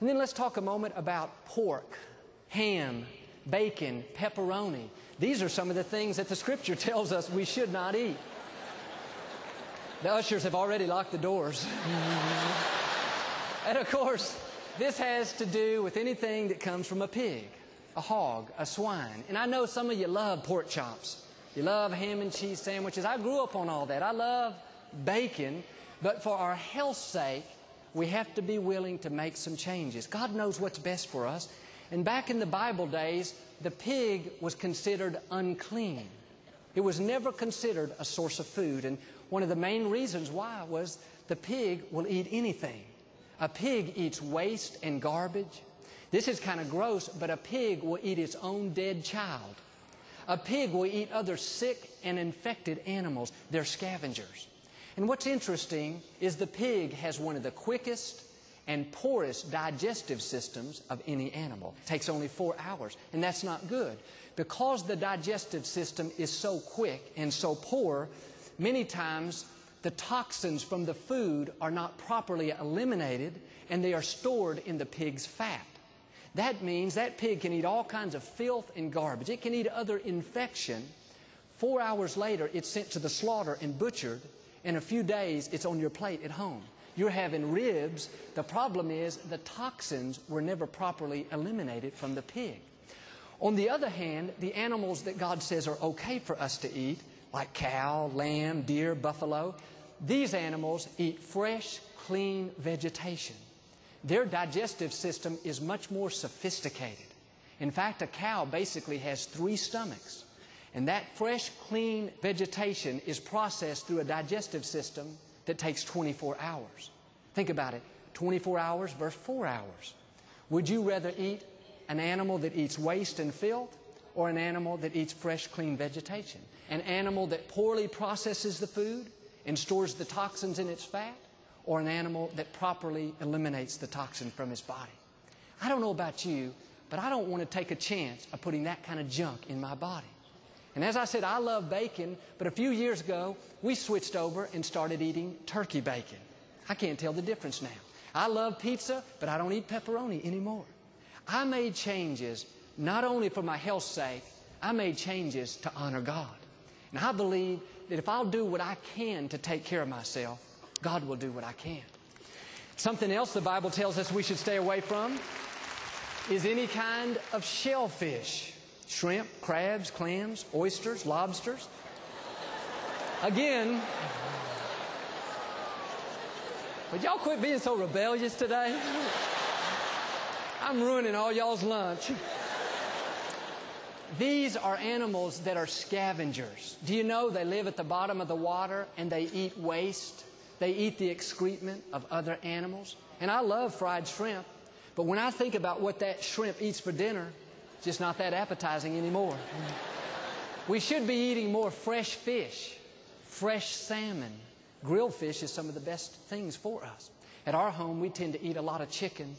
And then let's talk a moment about pork, ham, bacon, pepperoni. These are some of the things that the Scripture tells us we should not eat. The ushers have already locked the doors. And of course, this has to do with anything that comes from a pig, a hog, a swine. And I know some of you love pork chops. You love ham and cheese sandwiches. I grew up on all that. I love bacon. But for our health's sake, we have to be willing to make some changes. God knows what's best for us. And back in the Bible days, the pig was considered unclean. It was never considered a source of food. And one of the main reasons why was the pig will eat anything. A pig eats waste and garbage. This is kind of gross, but a pig will eat its own dead child. A pig will eat other sick and infected animals. They're scavengers. And what's interesting is the pig has one of the quickest and poorest digestive systems of any animal. It takes only 4 hours, and that's not good. Because the digestive system is so quick and so poor, many times the toxins from the food are not properly eliminated, and they are stored in the pig's fat. That means that pig can eat all kinds of filth and garbage. It can eat other infection. 4 hours later, it's sent to the slaughter and butchered. In a few days, it's on your plate at home. You're having ribs. The problem is the toxins were never properly eliminated from the pig. On the other hand, the animals that God says are okay for us to eat, like cow, lamb, deer, buffalo, these animals eat fresh, clean vegetation. Their digestive system is much more sophisticated. In fact, a cow basically has 3 stomachs. And that fresh, clean vegetation is processed through a digestive system that takes 24 hours. Think about it, 24 hours versus 4 hours. Would you rather eat an animal that eats waste and filth or an animal that eats fresh, clean vegetation? An animal that poorly processes the food and stores the toxins in its fat, or an animal that properly eliminates the toxin from its body? I don't know about you, but I don't want to take a chance of putting that kind of junk in my body. And as I said, I love bacon, but a few years ago, we switched over and started eating turkey bacon. I can't tell the difference now. I love pizza, but I don't eat pepperoni anymore. I made changes not only for my health's sake, I made changes to honor God. And I believe that if I'll do what I can to take care of myself, God will do what I can. Something else the Bible tells us we should stay away from is any kind of shellfish. Shrimp, crabs, clams, oysters, lobsters. Again, would y'all quit being so rebellious today? I'm ruining all y'all's lunch. These are animals that are scavengers. Do you know they live at the bottom of the water and they eat waste? They eat the excrement of other animals. And I love fried shrimp, but when I think about what that shrimp eats for dinner, it's just not that appetizing anymore. We should be eating more fresh fish, fresh salmon. Grilled fish is some of the best things for us. At our home, we tend to eat a lot of chicken.